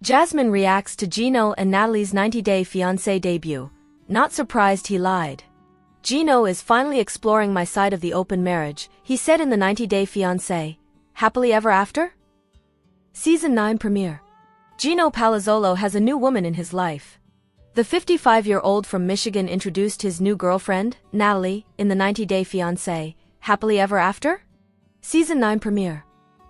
Jasmine reacts to Gino and Natalie's 90-day fiancé debut. Not surprised he lied. Gino is finally exploring my side of the open marriage, he said in the 90-day fiancé. Happily ever after? Season 9 premiere. Gino Palazzolo has a new woman in his life. The 55-year-old from Michigan introduced his new girlfriend, Natalie, in the 90-day fiancé. Happily ever after? Season 9 premiere.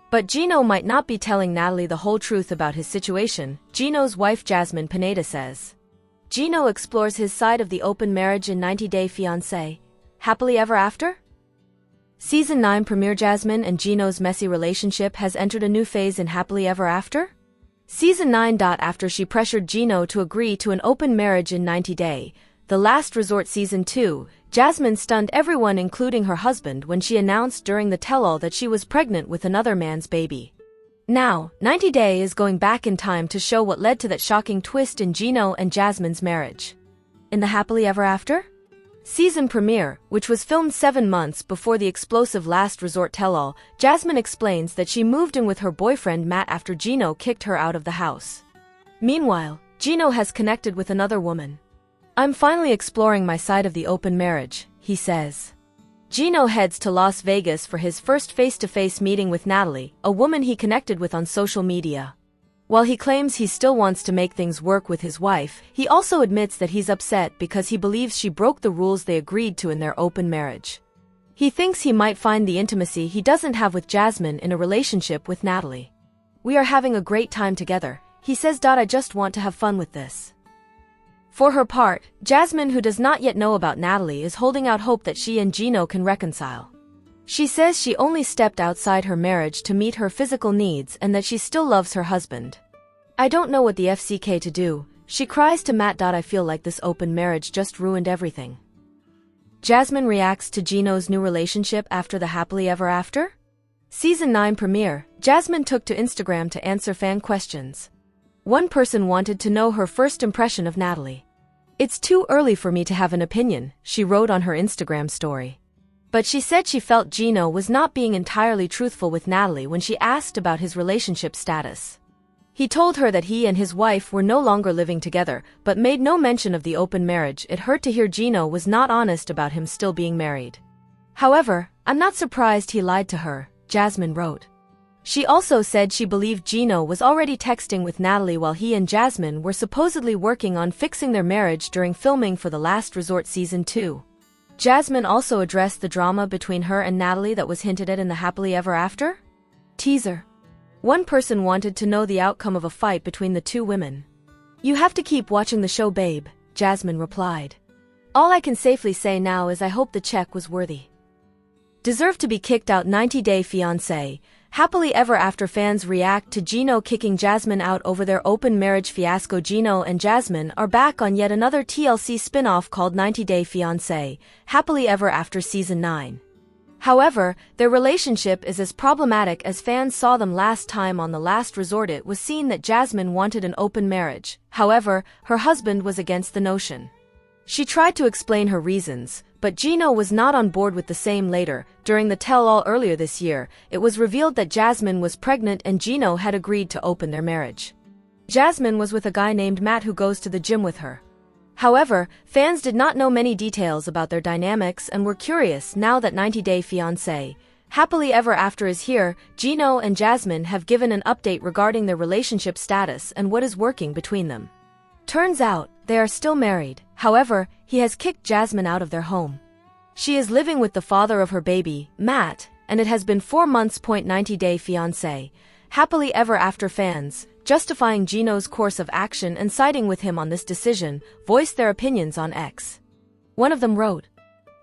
But Gino might not be telling Natalie the whole truth about his situation, Gino's wife Jasmine Pineda says. Gino explores his side of the open marriage in 90-day fiancé. Happily ever after? Season 9 premiere. Jasmine and Gino's messy relationship has entered a new phase in Happily Ever After? Season 9. After she pressured Gino to agree to an open marriage in 90-day, The Last Resort Season 2, Jasmine stunned everyone including her husband when she announced during the tell-all that she was pregnant with another man's baby. Now, 90-day is going back in time to show what led to that shocking twist in Gino and Jasmine's marriage. In the Happily Ever After? Season premiere, which was filmed 7 months before the explosive Last Resort tell-all, Jasmine explains that she moved in with her boyfriend Matt after Gino kicked her out of the house. Meanwhile, Gino has connected with another woman. I'm finally exploring my side of the open marriage, he says. Gino heads to Las Vegas for his first face-to-face meeting with Natalie, a woman he connected with on social media. While he claims he still wants to make things work with his wife, he also admits that he's upset because he believes she broke the rules they agreed to in their open marriage. He thinks he might find the intimacy he doesn't have with Jasmine in a relationship with Natalie. We are having a great time together, he says. I just want to have fun with this. For her part, Jasmine, who does not yet know about Natalie, is holding out hope that she and Gino can reconcile. She says she only stepped outside her marriage to meet her physical needs and that she still loves her husband. I don't know what the FCK to do, she cries to Matt. I feel like this open marriage just ruined everything. Jasmine reacts to Gino's new relationship after the Happily Ever After? Season 9 premiere, Jasmine took to Instagram to answer fan questions. One person wanted to know her first impression of Natalie. It's too early for me to have an opinion, she wrote on her Instagram story. But she said she felt Gino was not being entirely truthful with Natalie when she asked about his relationship status. He told her that he and his wife were no longer living together, but made no mention of the open marriage. It hurt to hear Gino was not honest about him still being married. However, I'm not surprised he lied to her, Jasmine wrote. She also said she believed Gino was already texting with Natalie while he and Jasmine were supposedly working on fixing their marriage during filming for The Last Resort Season 2. Jasmine also addressed the drama between her and Natalie that was hinted at in the Happily Ever After? Teaser. One person wanted to know the outcome of a fight between the two women. You have to keep watching the show, babe, Jasmine replied. All I can safely say now is I hope the check was worthy. Deserved to be kicked out. 90-day fiancé. Happily Ever After fans react to Gino kicking Jasmine out over their open marriage fiasco. Gino and Jasmine are back on yet another TLC spin-off called 90-Day Fiancé, Happily Ever After Season 9. However, their relationship is as problematic as fans saw them last time on The Last Resort. It was seen that Jasmine wanted an open marriage, however, her husband was against the notion. She tried to explain her reasons, but Gino was not on board with the same. Later, during the tell-all earlier this year, it was revealed that Jasmine was pregnant and Gino had agreed to open their marriage. Jasmine was with a guy named Matt who goes to the gym with her. However, fans did not know many details about their dynamics and were curious. Now that 90-Day Fiancé, Happily Ever After is here, Gino and Jasmine have given an update regarding their relationship status and what is working between them. Turns out, they are still married, however, he has kicked Jasmine out of their home. She is living with the father of her baby, Matt, and it has been 4 months. 90-Day Fiancé, Happily Ever After fans, justifying Gino's course of action and siding with him on this decision, voiced their opinions on X. One of them wrote,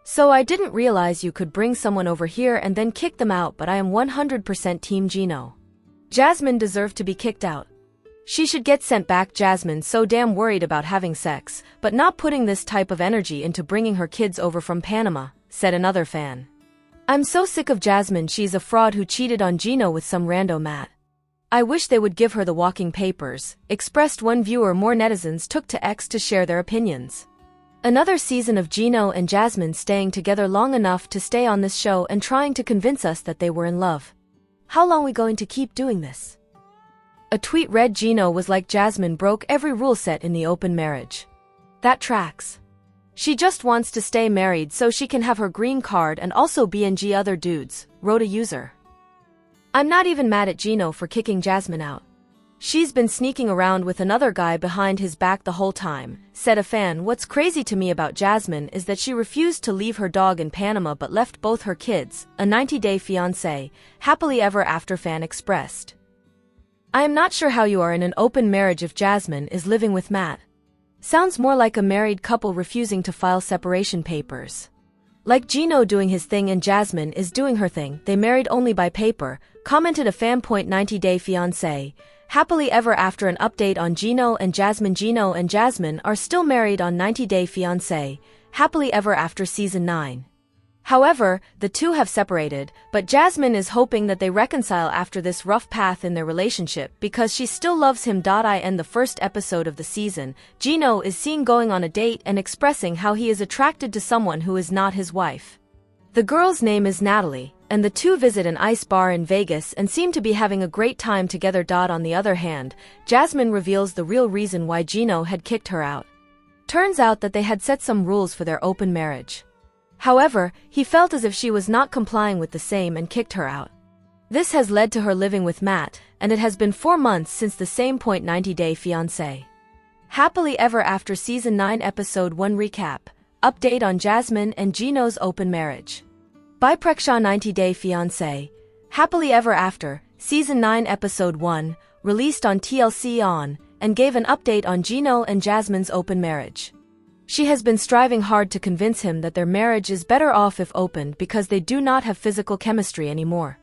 "So I didn't realize you could bring someone over here and then kick them out, but I am 100% Team Gino. Jasmine deserved to be kicked out. She should get sent back. Jasmine's so damn worried about having sex, but not putting this type of energy into bringing her kids over from Panama," said another fan. "I'm so sick of Jasmine. She's a fraud who cheated on Gino with some rando Matt. I wish they would give her the walking papers," expressed one viewer. More netizens took to X to share their opinions. Another season of Gino and Jasmine staying together long enough to stay on this show and trying to convince us that they were in love. How long we going to keep doing this? A tweet read, Gino was like Jasmine broke every rule set in the open marriage. That tracks. She just wants to stay married so she can have her green card and also BNG other dudes, wrote a user. I'm not even mad at Gino for kicking Jasmine out. She's been sneaking around with another guy behind his back the whole time, said a fan. What's crazy to me about Jasmine is that she refused to leave her dog in Panama but left both her kids, a 90-day fiancé, happily ever after fan expressed. I am not sure how you are in an open marriage if Jasmine is living with Matt. Sounds more like a married couple refusing to file separation papers. Like Gino doing his thing and Jasmine is doing her thing, they married only by paper, commented a fan. 90-day fiancé, happily ever after. An update on Gino and Jasmine. Gino and Jasmine are still married on 90-day fiancé, happily ever after season 9. However, the two have separated, but Jasmine is hoping that they reconcile after this rough path in their relationship because she still loves him. In the first episode of the season, Gino is seen going on a date and expressing how he is attracted to someone who is not his wife. The girl's name is Natalie, and the two visit an ice bar in Vegas and seem to be having a great time together. On the other hand, Jasmine reveals the real reason why Gino had kicked her out. Turns out that they had set some rules for their open marriage. However, he felt as if she was not complying with the same and kicked her out. This has led to her living with Matt, and it has been 4 months since the same point. 90-day fiancé. Happily ever after season 9 episode 1 recap. Update on Jasmine and Gino's open marriage. By Prekshaw. 90-day fiancé. Happily ever after, season 9 episode 1, released on TLC On, and gave an update on Gino and Jasmine's open marriage. She has been striving hard to convince him that their marriage is better off if opened because they do not have physical chemistry anymore.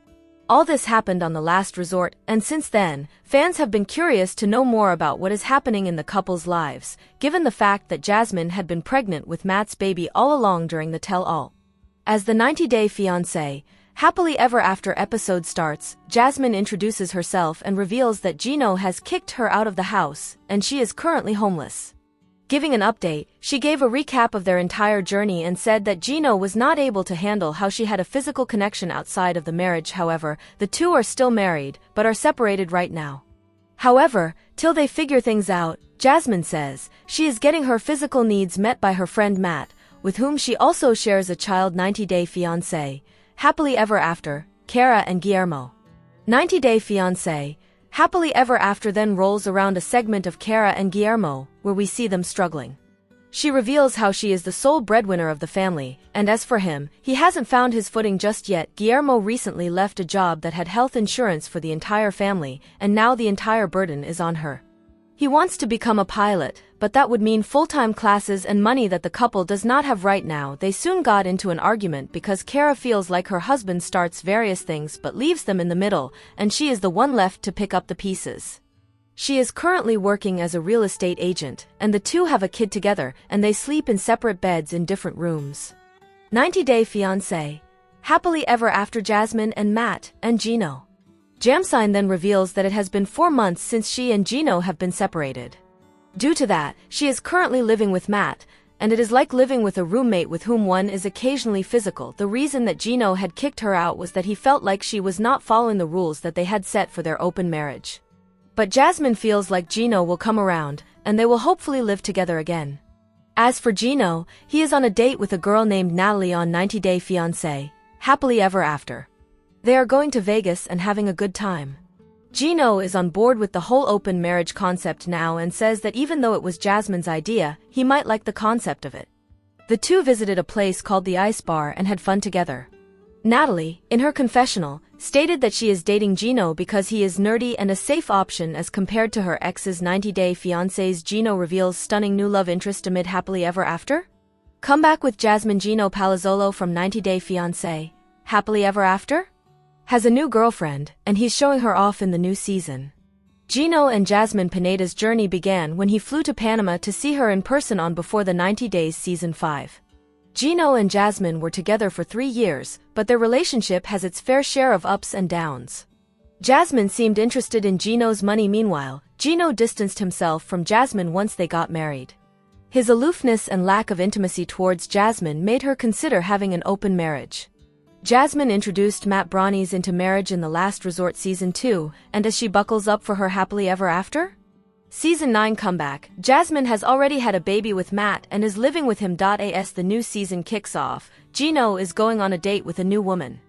All this happened on the last resort, and since then, fans have been curious to know more about what is happening in the couple's lives, given the fact that Jasmine had been pregnant with Matt's baby all along during the tell-all. As the 90-day fiancé, happily ever after episode starts, Jasmine introduces herself and reveals that Gino has kicked her out of the house, and she is currently homeless. Giving an update, she gave a recap of their entire journey and said that Gino was not able to handle how she had a physical connection outside of the marriage. However, the two are still married, but are separated right now. However, till they figure things out, Jasmine says, she is getting her physical needs met by her friend Matt, with whom she also shares a child. 90-day fiancé, happily ever after, Kara and Guillermo. 90-day fiancé, happily ever after then rolls around a segment of Kara and Guillermo, where we see them struggling. She reveals how she is the sole breadwinner of the family, and as for him, he hasn't found his footing just yet. Guillermo recently left a job that had health insurance for the entire family, and now the entire burden is on her. He wants to become a pilot, but that would mean full-time classes and money that the couple does not have right now. They soon got into an argument because Kara feels like her husband starts various things but leaves them in the middle, and she is the one left to pick up the pieces. She is currently working as a real estate agent, and the two have a kid together, and they sleep in separate beds in different rooms. 90-day fiancé, happily ever after Jasmine and Matt and Gino. Jasmine then reveals that it has been 4 months since she and Gino have been separated. Due to that, she is currently living with Matt, and it is like living with a roommate with whom one is occasionally physical. The reason that Gino had kicked her out was that he felt like she was not following the rules that they had set for their open marriage. But Jasmine feels like Gino will come around, and they will hopefully live together again. As for Gino, he is on a date with a girl named Natalie on 90-day fiancé, happily ever after. They are going to Vegas and having a good time. Gino is on board with the whole open marriage concept now and says that even though it was Jasmine's idea, he might like the concept of it. The two visited a place called the Ice Bar and had fun together. Natalie, in her confessional, stated that she is dating Gino because he is nerdy and a safe option as compared to her ex's 90-day fiancés. Gino reveals stunning new love interest amid happily ever after? Comeback with Jasmine. Gino Palazzolo from 90-day fiancé, happily ever after? Has a new girlfriend, and he's showing her off in the new season. Gino and Jasmine Pineda's journey began when he flew to Panama to see her in person on Before the 90 Days Season 5. Gino and Jasmine were together for 3 years, but their relationship has its fair share of ups and downs. Jasmine seemed interested in Gino's money. Meanwhile, Gino distanced himself from Jasmine once they got married. His aloofness and lack of intimacy towards Jasmine made her consider having an open marriage. Jasmine introduced Matt Brownies into marriage in The Last Resort Season 2, and as she buckles up for her happily ever after? Season 9 comeback, Jasmine has already had a baby with Matt and is living with him. As the new season kicks off, Gino is going on a date with a new woman.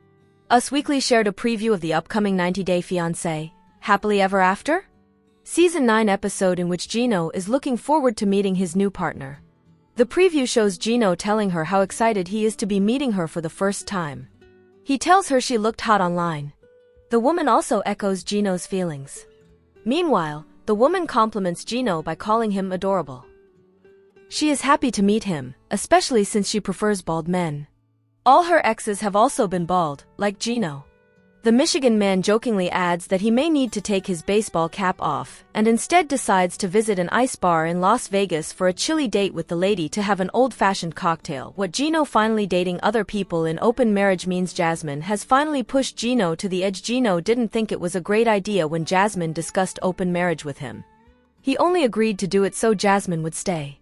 Us Weekly shared a preview of the upcoming 90-day Fiancé, Happily Ever After? Season 9 episode in which Gino is looking forward to meeting his new partner. The preview shows Gino telling her how excited he is to be meeting her for the first time. He tells her she looked hot online. The woman also echoes Gino's feelings. Meanwhile, the woman compliments Gino by calling him adorable. She is happy to meet him, especially since she prefers bald men. All her exes have also been bald, like Gino. The Michigan man jokingly adds that he may need to take his baseball cap off, and instead decides to visit an ice bar in Las Vegas for a chilly date with the lady to have an old-fashioned cocktail. What Gino finally dating other people in open marriage means Jasmine has finally pushed Gino to the edge. Gino didn't think it was a great idea when Jasmine discussed open marriage with him. He only agreed to do it so Jasmine would stay.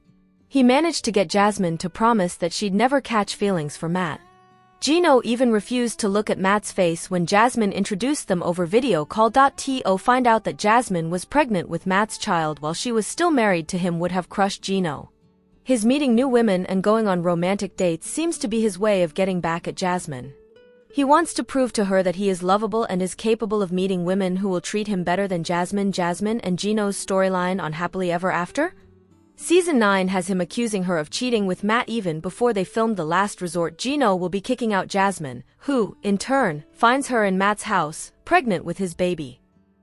He managed to get Jasmine to promise that she'd never catch feelings for Matt. Gino even refused to look at Matt's face when Jasmine introduced them over video call. To find out that Jasmine was pregnant with Matt's child while she was still married to him would have crushed Gino. His meeting new women and going on romantic dates seems to be his way of getting back at Jasmine. He wants to prove to her that he is lovable and is capable of meeting women who will treat him better than Jasmine. Jasmine and Gino's storyline on Happily Ever After? Season 9 has him accusing her of cheating with Matt even before they filmed The Last Resort. Gino will be kicking out Jasmine, who, in turn, finds her in Matt's house, pregnant with his baby.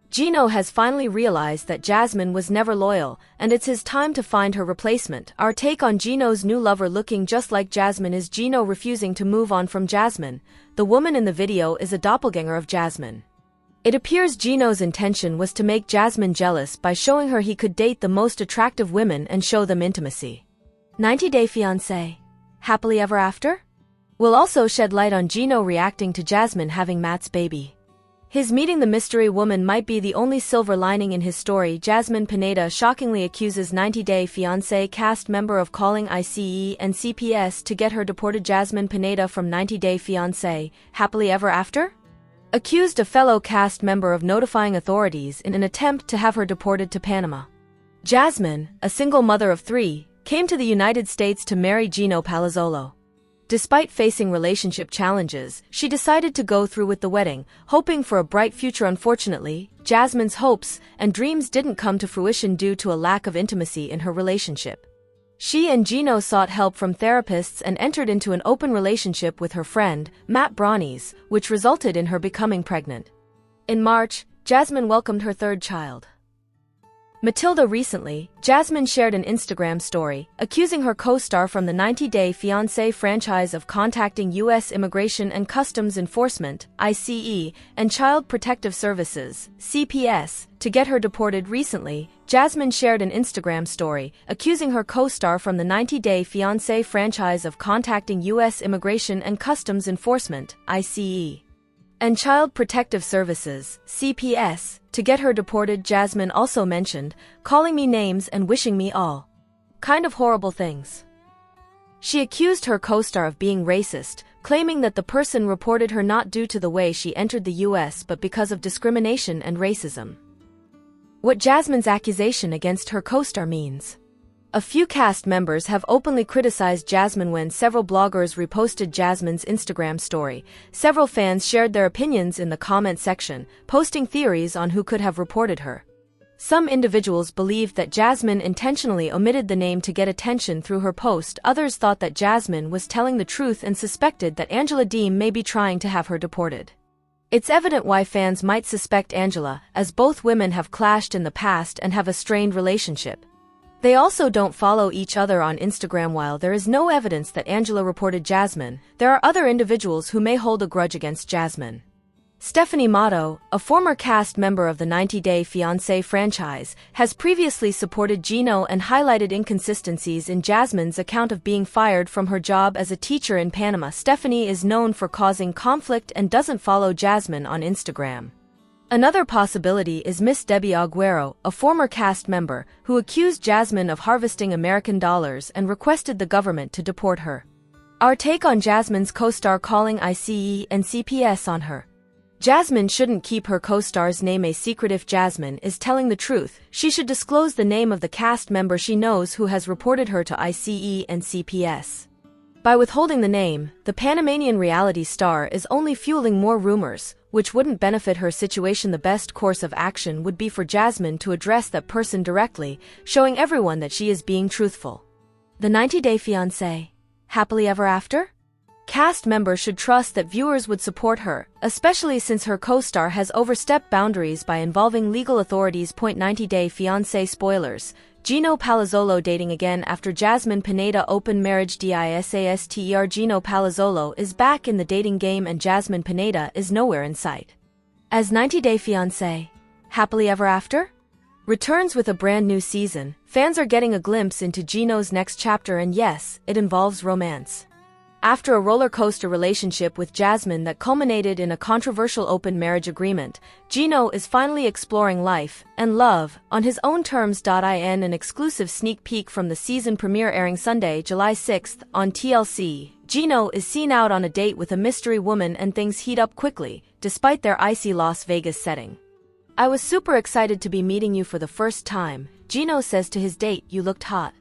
Gino has finally realized that Jasmine was never loyal, and it's his time to find her replacement. Our take on Gino's new lover looking just like Jasmine is Gino refusing to move on from Jasmine. The woman in the video is a doppelganger of Jasmine. It appears Gino's intention was to make Jasmine jealous by showing her he could date the most attractive women and show them intimacy. 90-Day Fiancé, Happily Ever After? Will also shed light on Gino reacting to Jasmine having Matt's baby. His meeting the mystery woman might be the only silver lining in his story. Jasmine Pineda shockingly accuses 90-Day Fiancé cast member of calling ICE and CPS to get her deported. Jasmine Pineda from 90-Day Fiancé, Happily Ever After? Accused a fellow cast member of notifying authorities in an attempt to have her deported to Panama. Jasmine, a single mother of 3, came to the United States to marry Gino Palazzolo. Despite facing relationship challenges, she decided to go through with the wedding, hoping for a bright future. Unfortunately, Jasmine's hopes and dreams didn't come to fruition due to a lack of intimacy in her relationship. She and Gino sought help from therapists and entered into an open relationship with her friend, Matt Brownies, which resulted in her becoming pregnant. In March, Jasmine welcomed her third child. Matilda. Recently, Jasmine shared an Instagram story, accusing her co-star from the 90-Day Fiancé franchise of contacting U.S. Immigration and Customs Enforcement, ICE, and Child Protective Services, CPS, to get her deported. Recently, Jasmine shared an Instagram story, accusing her co-star from the 90-Day Fiancé franchise of contacting U.S. Immigration and Customs Enforcement, ICE, and Child Protective Services, CPS, to get her deported. Jasmine also mentioned, calling me names and wishing me all kind of horrible things. She accused her co-star of being racist, claiming that the person reported her not due to the way she entered the U.S. but because of discrimination and racism. What Jasmine's accusation against her co-star means. A few cast members have openly criticized Jasmine when several bloggers reposted Jasmine's Instagram story. Several fans shared their opinions in the comment section, posting theories on who could have reported her. Some individuals believed that Jasmine intentionally omitted the name to get attention through her post. Others thought that Jasmine was telling the truth and suspected that Angela Deem may be trying to have her deported. It's evident why fans might suspect Angela, as both women have clashed in the past and have a strained relationship. They also don't follow each other on Instagram. While there is no evidence that Angela reported Jasmine, there are other individuals who may hold a grudge against Jasmine. Stephanie Motto, a former cast member of the 90-Day Fiancé franchise, has previously supported Gino and highlighted inconsistencies in Jasmine's account of being fired from her job as a teacher in Panama. Stephanie is known for causing conflict and doesn't follow Jasmine on Instagram. Another possibility is Miss Debbie Aguero, a former cast member, who accused Jasmine of harvesting American dollars and requested the government to deport her. Our take on Jasmine's co-star calling ICE and CPS on her. Jasmine shouldn't keep her co-star's name a secret. If Jasmine is telling the truth, she should disclose the name of the cast member she knows who has reported her to ICE and CPS. By withholding the name, the Panamanian reality star is only fueling more rumors, which wouldn't benefit her situation. The best course of action would be for Jasmine to address that person directly, showing everyone that she is being truthful. The 90-Day Fiancé. Happily ever after? Cast members should trust that viewers would support her, especially since her co-star has overstepped boundaries by involving legal authorities. 90-Day Fiancé spoilers. Gino Palazzolo dating again after Jasmine Pineda open marriage. Disaster. Gino Palazzolo is back in the dating game and Jasmine Pineda is nowhere in sight. As 90-Day Fiancé. Happily ever after? Returns with a brand new season, fans are getting a glimpse into Gino's next chapter, and yes, it involves romance. After a roller coaster relationship with Jasmine that culminated in a controversial open marriage agreement, Gino is finally exploring life and love on his own terms. In an exclusive sneak peek from the season premiere airing Sunday, July 6th on TLC, Gino is seen out on a date with a mystery woman and things heat up quickly, despite their icy Las Vegas setting. "I was super excited to be meeting you for the first time," Gino says to his date. "You looked hot."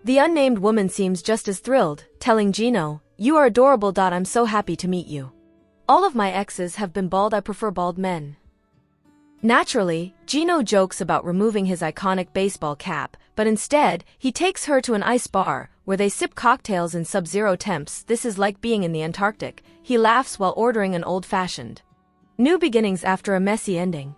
The unnamed woman seems just as thrilled, telling Gino, "You are adorable. I'm so happy to meet you. All of my exes have been bald. I prefer bald men." Naturally, Gino jokes about removing his iconic baseball cap, but instead, he takes her to an ice bar, where they sip cocktails in sub-zero temps. "This is like being in the Antarctic," he laughs while ordering an old-fashioned. New beginnings after a messy ending.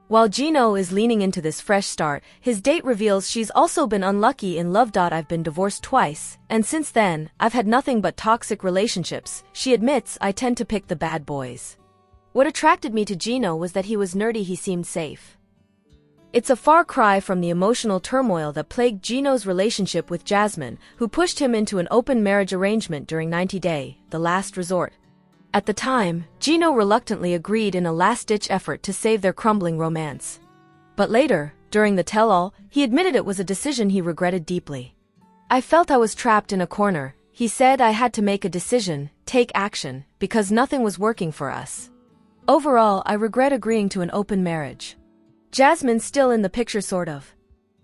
While Gino is leaning into this fresh start, his date reveals she's also been unlucky in love. "I've been divorced twice, and since then, I've had nothing but toxic relationships," she admits. "I tend to pick the bad boys." What attracted me to Gino was that he was nerdy. He seemed safe. It's a far cry from the emotional turmoil that plagued Gino's relationship with Jasmine, who pushed him into an open marriage arrangement during 90-Day, the last resort. At the time, Gino reluctantly agreed in a last-ditch effort to save their crumbling romance. But later, during the tell-all, he admitted it was a decision he regretted deeply. "I felt I was trapped in a corner," he said. "I had to make a decision, take action, because nothing was working for us. Overall, I regret agreeing to an open marriage." Jasmine's still in the picture, sort of.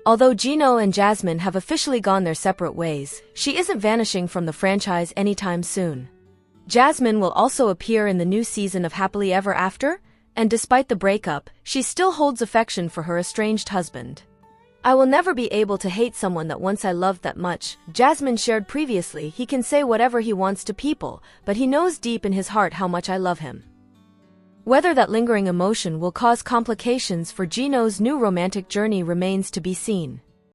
Although Gino and Jasmine have officially gone their separate ways, she isn't vanishing from the franchise anytime soon. Jasmine will also appear in the new season of Happily Ever After, and despite the breakup, she still holds affection for her estranged husband. "I will never be able to hate someone that once I loved that much," Jasmine shared previously. "He can say whatever he wants to people, but he knows deep in his heart how much I love him." Whether that lingering emotion will cause complications for Gino's new romantic journey remains to be seen.